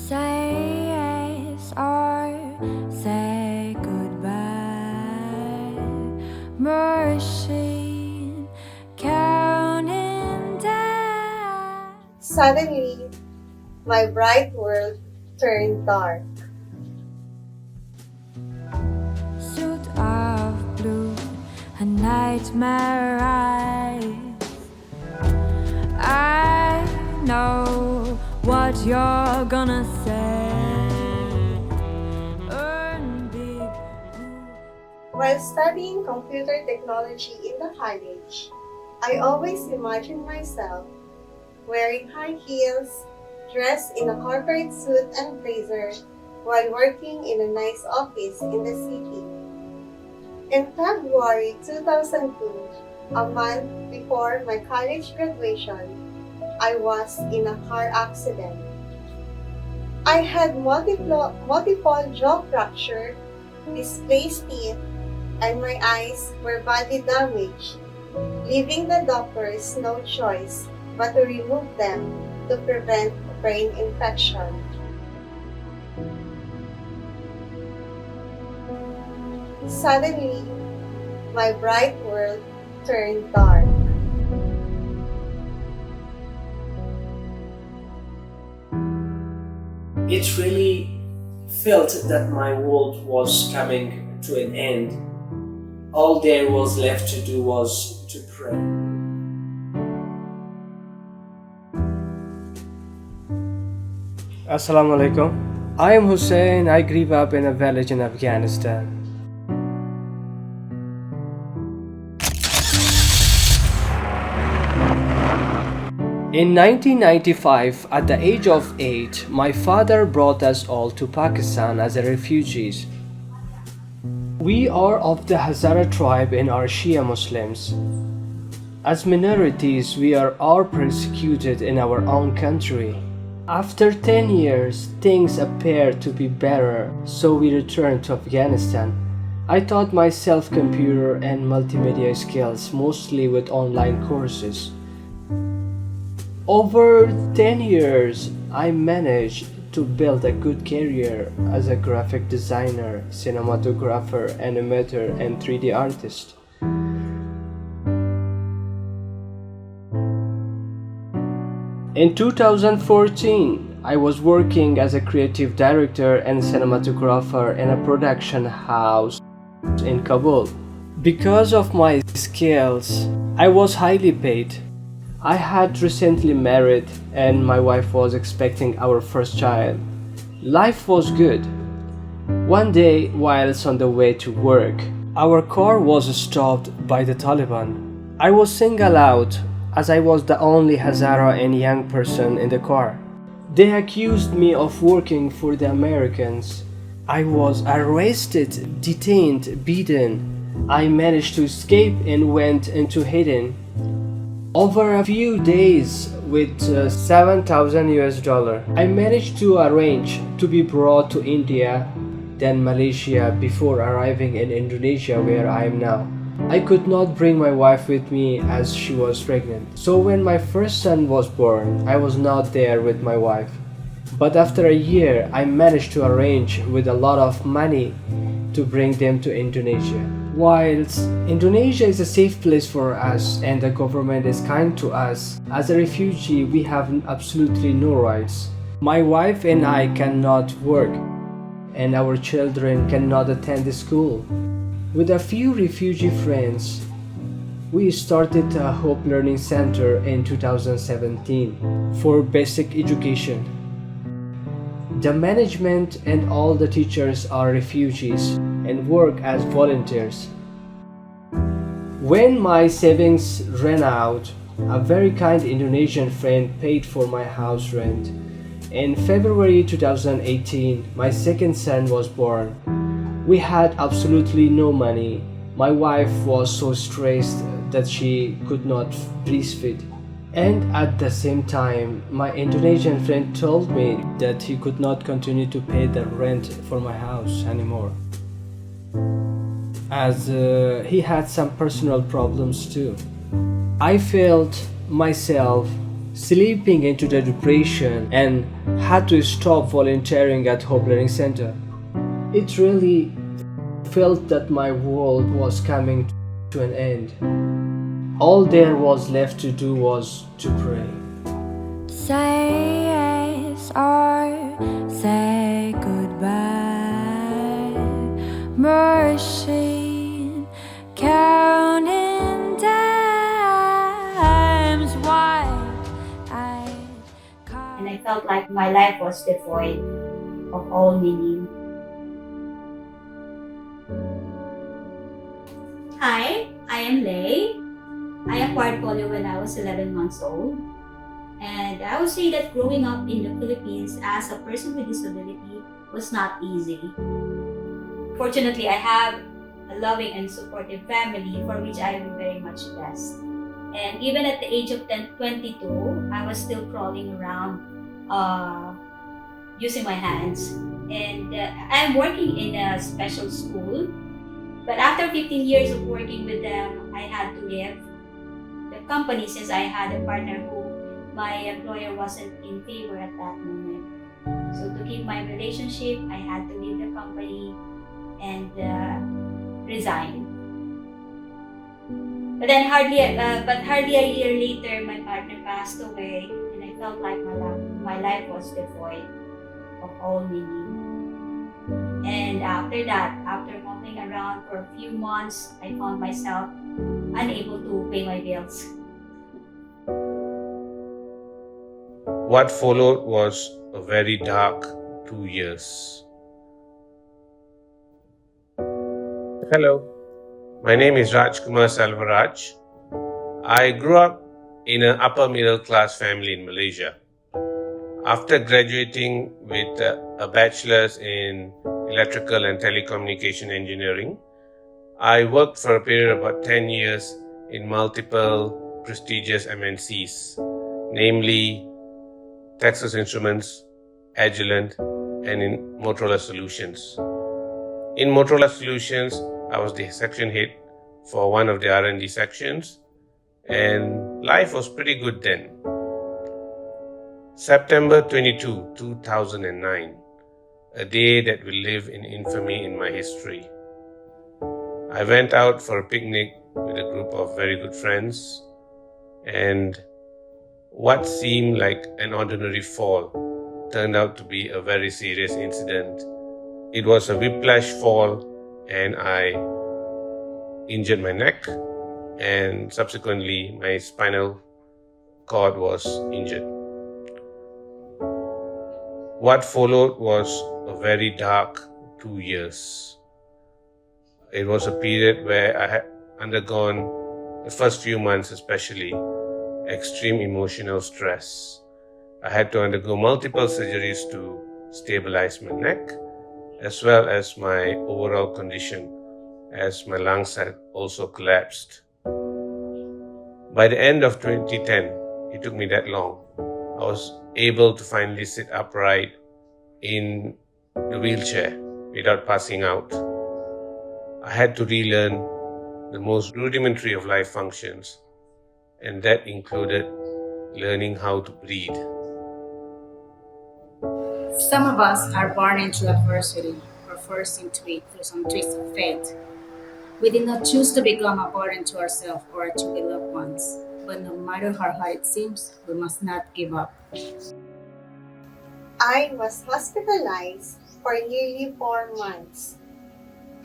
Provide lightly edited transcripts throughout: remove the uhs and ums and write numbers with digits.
Say yes or say goodbye. Machine counting down. Suddenly, my bright world turned dark. Suit of blue, a nightmare eyes. I know what you're gonna say. Earn big. While studying computer technology in the college, I always imagined myself wearing high heels, dressed in a corporate suit and blazer, while working in a nice office in the city. In February 2002, a month before my college graduation, I was in a car accident. I had multiple jaw fracture, displaced teeth, and my eyes were badly damaged, leaving the doctors no choice but to remove them to prevent brain infection. Suddenly, my bright world turned dark. It really felt that my world was coming to an end. All there was left to do was to pray. Assalamu alaikum. I am Hussein. I grew up in a village in Afghanistan. In 1995, at the age of 8, my father brought us all to Pakistan as refugees. We are of the Hazara tribe and are Shia Muslims. As minorities, we are persecuted in our own country. After 10 years, things appeared to be better, so we returned to Afghanistan. I taught myself computer and multimedia skills, mostly with online courses. Over 10 years, I managed to build a good career as a graphic designer, cinematographer, animator, and 3D artist. In 2014, I was working as a creative director and cinematographer in a production house in Kabul. Because of my skills, I was highly paid. I had recently married and my wife was expecting our first child. Life was good. One day, whilst on the way to work, our car was stopped by the Taliban. I was singled out as I was the only Hazara and young person in the car. They accused me of working for the Americans. I was arrested, detained, beaten. I managed to escape and went into hiding. Over a few days, with $7,000, I managed to arrange to be brought to India, then Malaysia, before arriving in Indonesia where I am now. I could not bring my wife with me as she was pregnant. So when my first son was born, I was not there with my wife. But after a year, I managed to arrange with a lot of money to bring them to Indonesia. Whilst Indonesia is a safe place for us and the government is kind to us, as a refugee we have absolutely no rights. My wife and I cannot work and our children cannot attend the school. With a few refugee friends, we started a Hope Learning Center in 2017 for basic education. The management and all the teachers are refugees and work as volunteers. When my savings ran out, a very kind Indonesian friend paid for my house rent. In February 2018, my second son was born. We had absolutely no money. My wife was so stressed that she could not breastfeed. And at the same time, my Indonesian friend told me that he could not continue to pay the rent for my house anymore, as he had some personal problems too. I felt myself slipping into the depression, and had to stop volunteering at Hope Learning Center. It really felt that my world was coming to an end. All there was left to do was to pray. Say yes or say goodbye. Machine counting times wide-eyed. And I felt like my life was devoid of all meaning. Hi, I am Lei. I acquired polio when I was 11 months old. And I would say that growing up in the Philippines as a person with disability was not easy. Fortunately, I have a loving and supportive family for which I am very much blessed. And even at the age of 22, I was still crawling around using my hands. And I'm working in a special school. But after 15 years of working with them, I had to leave the company since I had a partner who my employer wasn't in favor at that moment. So to keep my relationship, I had to leave the company and resign. But then hardly a year later, my partner passed away, and I felt like my life was devoid of all meaning. And after that, after moving around for a few months, I found myself unable to pay my bills. What followed was a very dark 2 years. Hello, my name is Rajkumar Selvaraj. I grew up in an upper middle class family in Malaysia. After graduating with a bachelor's in electrical and telecommunication engineering, I worked for a period of about 10 years in multiple prestigious MNCs, namely Texas Instruments, Agilent, and in Motorola Solutions. In Motorola Solutions, I was the section head for one of the R&D sections, and life was pretty good then. September 22, 2009, a day that will live in infamy in my history. I went out for a picnic with a group of very good friends, and what seemed like an ordinary fall turned out to be a very serious incident. It was a whiplash fall, and I injured my neck, and subsequently my spinal cord was injured. What followed was a very dark 2 years. It was a period where I had undergone, the first few months especially, extreme emotional stress. I had to undergo multiple surgeries to stabilize my neck, as well as my overall condition, as my lungs had also collapsed. By the end of 2010, it took me that long, I was able to finally sit upright in the wheelchair without passing out. I had to relearn the most rudimentary of life functions, and that included learning how to breathe. Some of us are born into adversity or forced into it through some twist of fate. We did not choose to become a burden to ourselves or our to beloved ones, but no matter how hard it seems, we must not give up. I was hospitalized for nearly 4 months.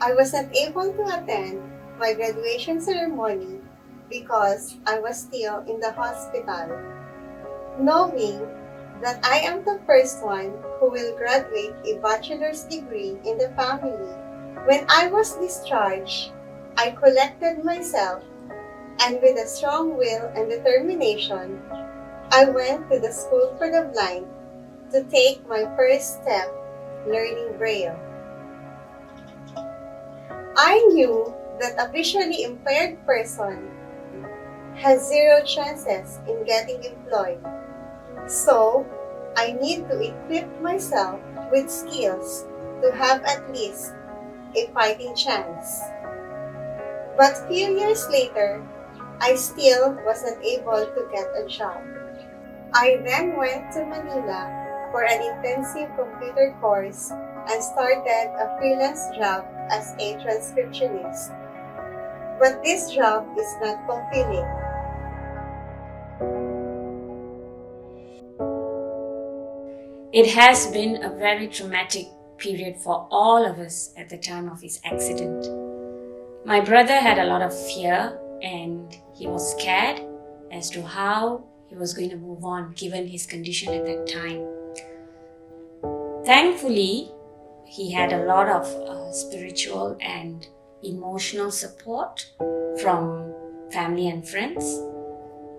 I wasn't able to attend my graduation ceremony because I was still in the hospital. Knowing that I am the first one who will graduate a bachelor's degree in the family, when I was discharged, I collected myself, and with a strong will and determination, I went to the School for the Blind to take my first step learning Braille. I knew that a visually impaired person has 0 chances in getting employed. So, I need to equip myself with skills to have at least a fighting chance. But few years later, I still wasn't able to get a job. I then went to Manila for an intensive computer course and started a freelance job as a transcriptionist. But this job is not fulfilling. It has been a very traumatic period for all of us at the time of his accident. My brother had a lot of fear and he was scared as to how he was going to move on given his condition at that time. Thankfully, he had a lot of spiritual and emotional support from family and friends.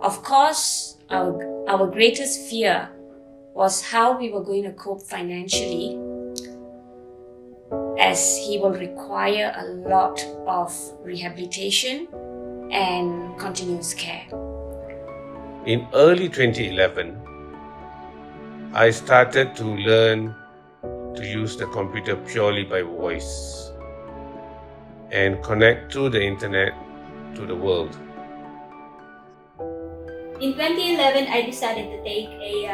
Of course, our greatest fear was how we were going to cope financially, as he will require a lot of rehabilitation and continuous care. In early 2011, I started to learn to use the computer purely by voice and connect through the internet to the world. In 2011, I decided to take a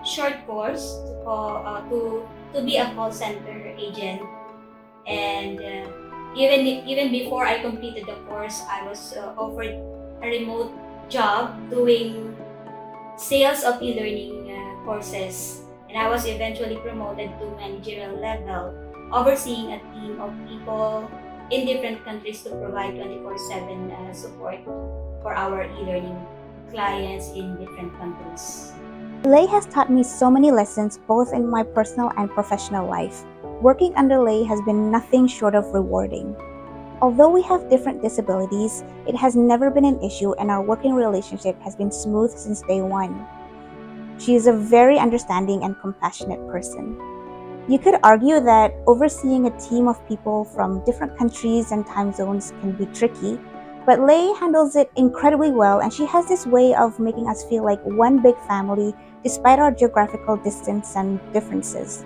short course to be a call center agent. And even before I completed the course, I was offered a remote job doing sales of e-learning courses. And I was eventually promoted to managerial level, overseeing a team of people in different countries to provide 24/7 support for our e-learning clients in different countries. Lay has taught me so many lessons both in my personal and professional life. Working under Lay has been nothing short of rewarding. Although we have different disabilities, it has never been an issue and our working relationship has been smooth since day one. She is a very understanding and compassionate person. You could argue that overseeing a team of people from different countries and time zones can be tricky, but Lay handles it incredibly well, and she has this way of making us feel like one big family despite our geographical distance and differences.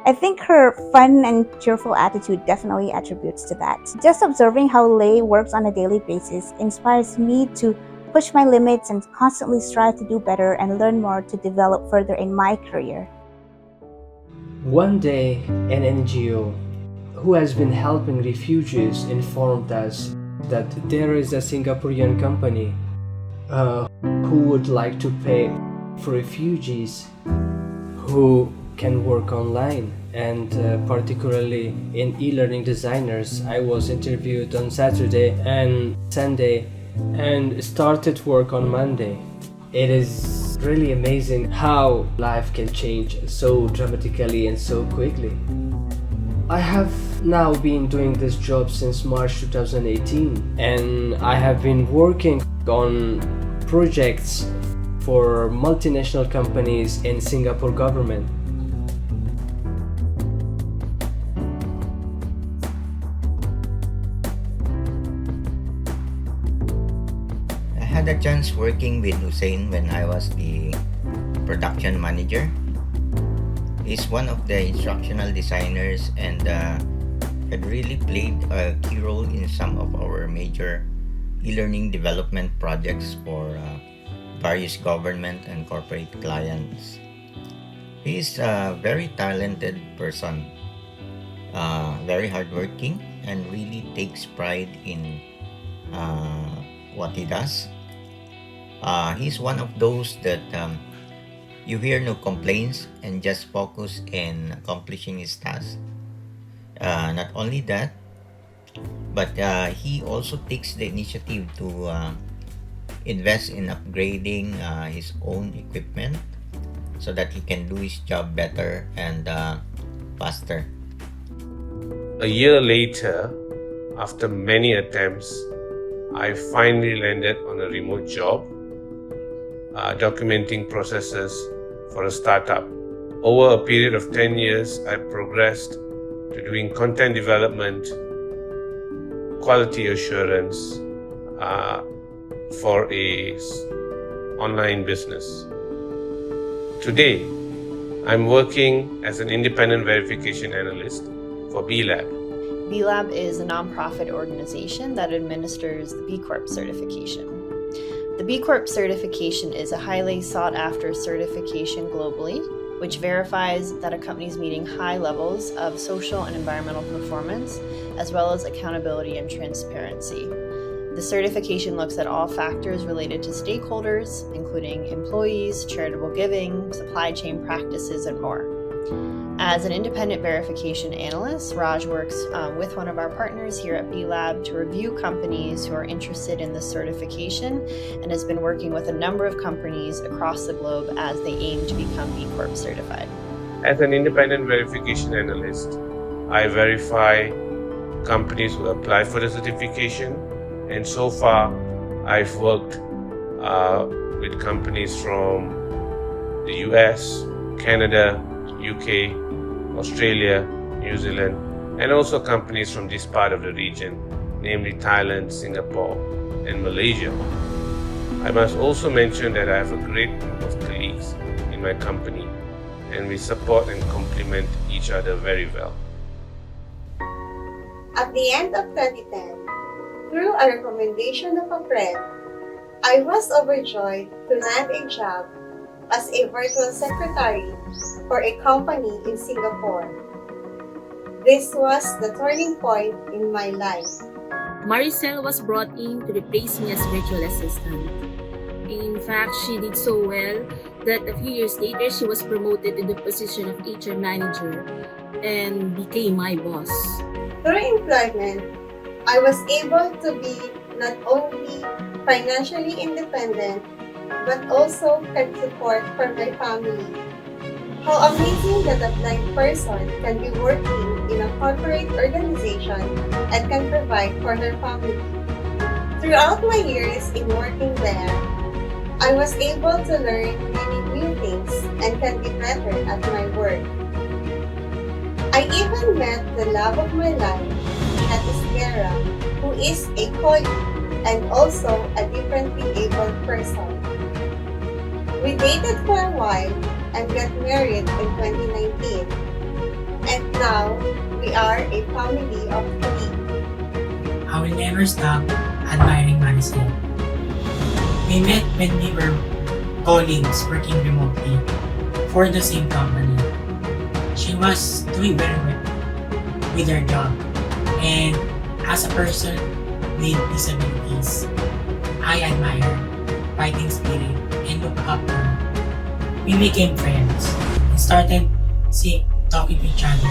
I think her fun and cheerful attitude definitely attributes to that. Just observing how Lay works on a daily basis inspires me to push my limits and constantly strive to do better and learn more to develop further in my career. One day, an NGO who has been helping refugees informed us that there is a Singaporean company who would like to pay for refugees who can work online, and particularly in e-learning designers. I was interviewed on Saturday and Sunday and started work on Monday. It is really amazing how life can change so dramatically and so quickly. I have now been doing this job since March 2018, and I have been working on projects for multinational companies in Singapore government. I had a chance working with Hussein when I was the production manager. He's one of the instructional designers and had really played a key role in some of our major e-learning development projects for various government and corporate clients. He's a very talented person, very hardworking, and really takes pride in what he does. He's one of those that you hear no complaints and just focus in accomplishing his task. Not only that, but he also takes the initiative to invest in upgrading his own equipment so that he can do his job better and faster. A year later, after many attempts, I finally landed on a remote job, documenting processes for a startup. Over a period of 10 years, I progressed to doing content development, quality assurance for a online business. Today, I'm working as an independent verification analyst for B-Lab. B-Lab is a nonprofit organization that administers the B Corp certification. The B Corp certification is a highly sought after certification globally, which verifies that a company is meeting high levels of social and environmental performance, as well as accountability and transparency. The certification looks at all factors related to stakeholders, including employees, charitable giving, supply chain practices, and more. As an independent verification analyst, Raj works with one of our partners here at B Lab to review companies who are interested in this certification, and has been working with a number of companies across the globe as they aim to become B Corp certified. As an independent verification analyst, I verify companies who apply for the certification, and so far I've worked with companies from the US, Canada, UK, Australia, New Zealand, and also companies from this part of the region, namely Thailand, Singapore, and Malaysia. I must also mention that I have a great group of colleagues in my company, and we support and complement each other very well. At the end of 2010, through a recommendation of a friend, I was overjoyed to land a job as a virtual secretary for a company in Singapore. This was the turning point in my life. Maricel was brought in to replace me as virtual assistant. In fact, she did so well that a few years later, she was promoted to the position of HR manager and became my boss. Through employment, I was able to be not only financially independent, but also had support from my family. How amazing that a blind person can be working in a corporate organization and can provide for their family. Throughout my years in working there, I was able to learn many new things and can be better at my work. I even met the love of my life, that is Vera, who is a colleague and also a differently abled person. We dated for a while and got married in 2019. And now, we are a family of 3. I will never stop admiring Maricel. We met when we were colleagues working remotely for the same company. She was doing very well with her job, and as a person with disabilities, I admire her fighting spirit and look up to her. We became friends and started talking to each other.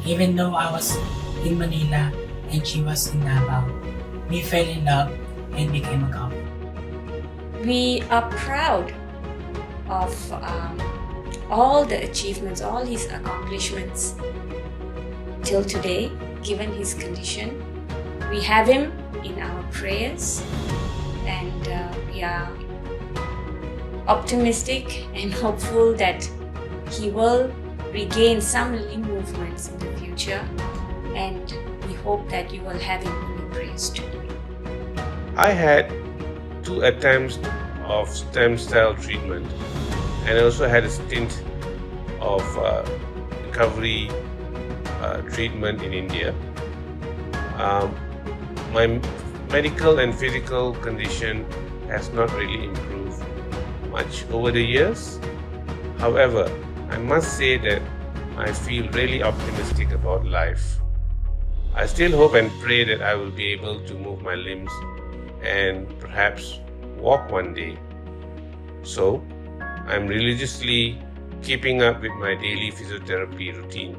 Even though I was in Manila and she was in Davao, we fell in love and became a couple. We are proud of all the achievements, all his accomplishments till today, given his condition. We have him in our prayers, and we are optimistic and hopeful that he will regain some limb movements in the future, and we hope that you will have him in your prayers too. I had 2 attempts of stem cell treatment, and I also had a stint of recovery treatment in India. My medical and physical condition has not really improved much over the years. However, I must say that I feel really optimistic about life. I still hope and pray that I will be able to move my limbs and perhaps walk one day. So, I'm religiously keeping up with my daily physiotherapy routine.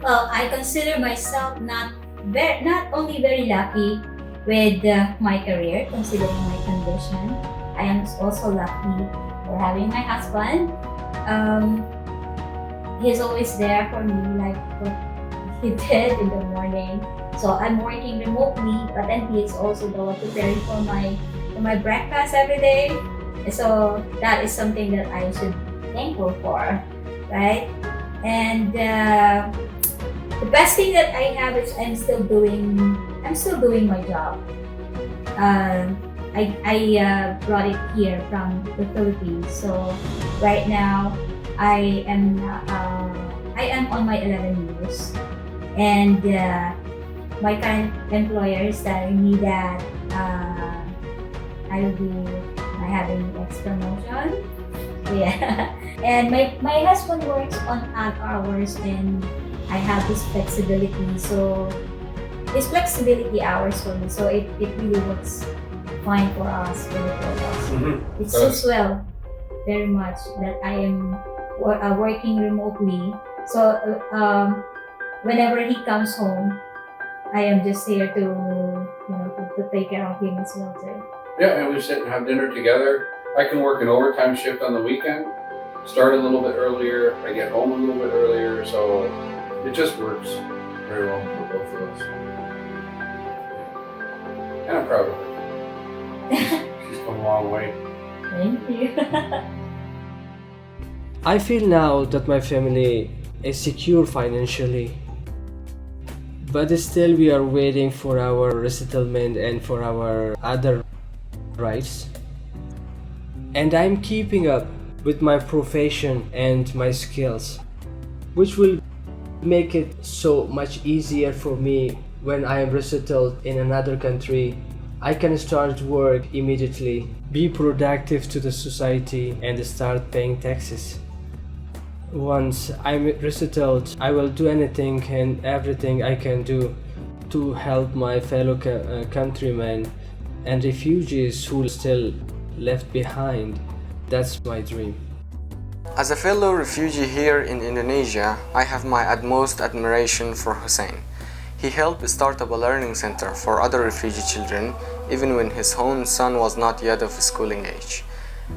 Well, I consider myself not only very lucky with my career, considering my condition. I am also lucky for having my husband. He's always there for me, like what he did in the morning. So I'm working remotely, but then he is also the one preparing for my breakfast every day. So that is something that I should be thankful for, right? And the best thing that I have is I'm still doing my job. I brought it here from the Philippines. So right now I am on my 11 years, and my current employer is telling me that I'll be having X promotion. Yeah. And my husband works on odd hours and I have this flexibility. So it's flexibility hours for me. So it really works fine for us, for the both of us. Mm-hmm. It suits well very much that I am working remotely. So whenever he comes home, I am just here to to take care of him as well too. Yeah, and we sit and have dinner together. I can work an overtime shift on the weekend, start a little bit earlier, I get home a little bit earlier, so it just works very well for both of us. And I'm proud of her. She's come a long way. Thank you. I feel now that my family is secure financially, but still we are waiting for our resettlement and for our other rights. And I'm keeping up with my profession and my skills, which will make it so much easier for me when I am resettled in another country. I can start work immediately, be productive to the society, and start paying taxes. Once I'm resettled, I will do anything and everything I can do to help my fellow countrymen and refugees who are still left behind. That's my dream. As a fellow refugee here in Indonesia, I have my utmost admiration for Hussein. He helped start up a learning center for other refugee children even when his own son was not yet of schooling age.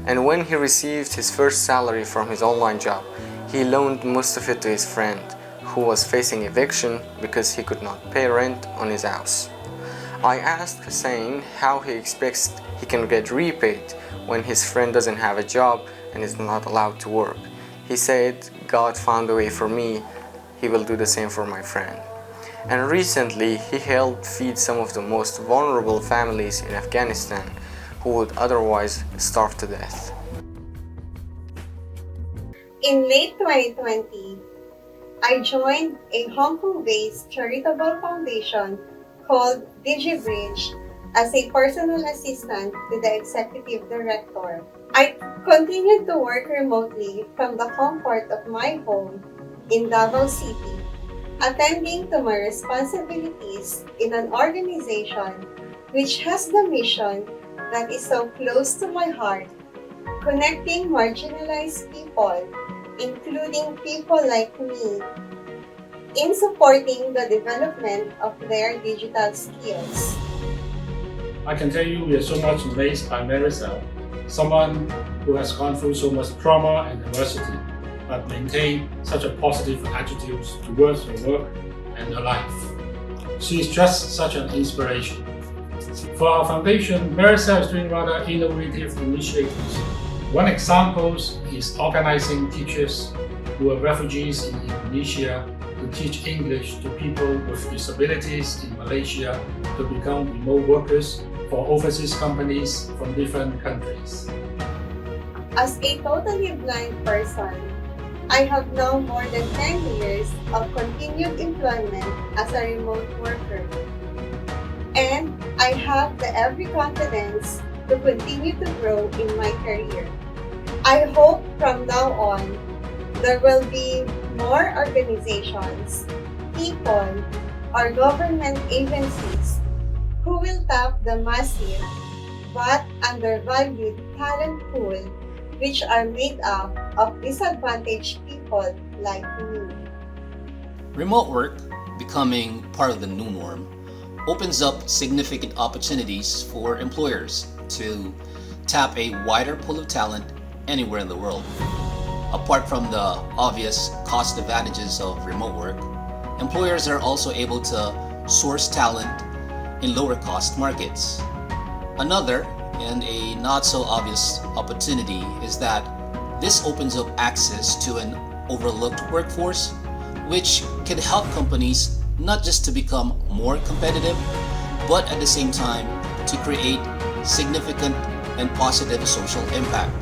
And when he received his first salary from his online job, he loaned most of it to his friend, who was facing eviction because he could not pay rent on his house. I asked Hussein how he expects he can get repaid when his friend doesn't have a job and is not allowed to work. He said, "God found a way for me, He will do the same for my friend." And recently, he helped feed some of the most vulnerable families in Afghanistan who would otherwise starve to death. In late 2020, I joined a Hong Kong-based charitable foundation called DigiBridge as a personal assistant to the executive director. I continued to work remotely from the comfort of my home in Davao City, attending to my responsibilities in an organization which has the mission that is so close to my heart, connecting marginalized people, including people like me, in supporting the development of their digital skills. I can tell you we are so much amazed by Maricel, someone who has gone through so much trauma and adversity, but maintained such a positive attitude towards her work and her life. She is just such an inspiration. For our foundation, Maricel is doing rather innovative initiatives. One example is organizing teachers who are refugees in Indonesia to teach English to people with disabilities in Malaysia to become remote workers for overseas companies from different countries. As a totally blind person, I have now more than 10 years of continued employment as a remote worker. And I have the every confidence to continue to grow in my career. I hope from now on, there will be more organizations, people, or government agencies who will tap the massive but undervalued talent pool which are made up of disadvantaged people like me. Remote work, becoming part of the new norm, opens up significant opportunities for employers to tap a wider pool of talent anywhere in the world. Apart from the obvious cost advantages of remote work, employers are also able to source talent in lower cost markets. Another, and a not so obvious opportunity, is that this opens up access to an overlooked workforce, which can help companies not just to become more competitive, but at the same time to create significant and positive social impact.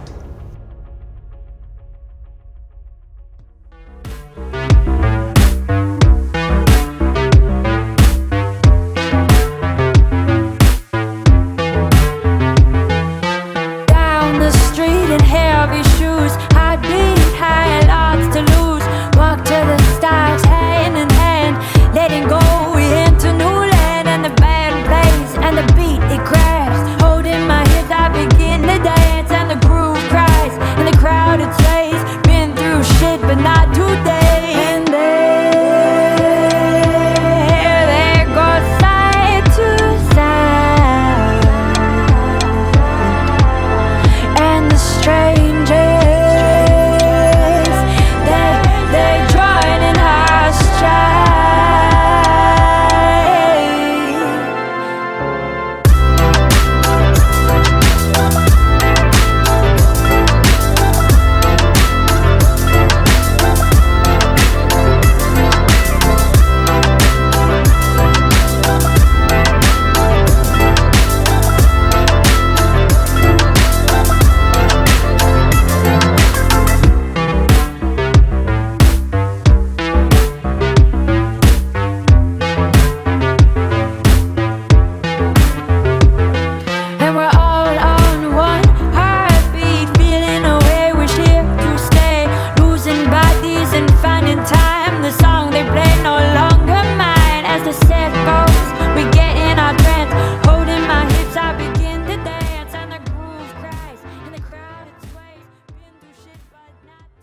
should, but not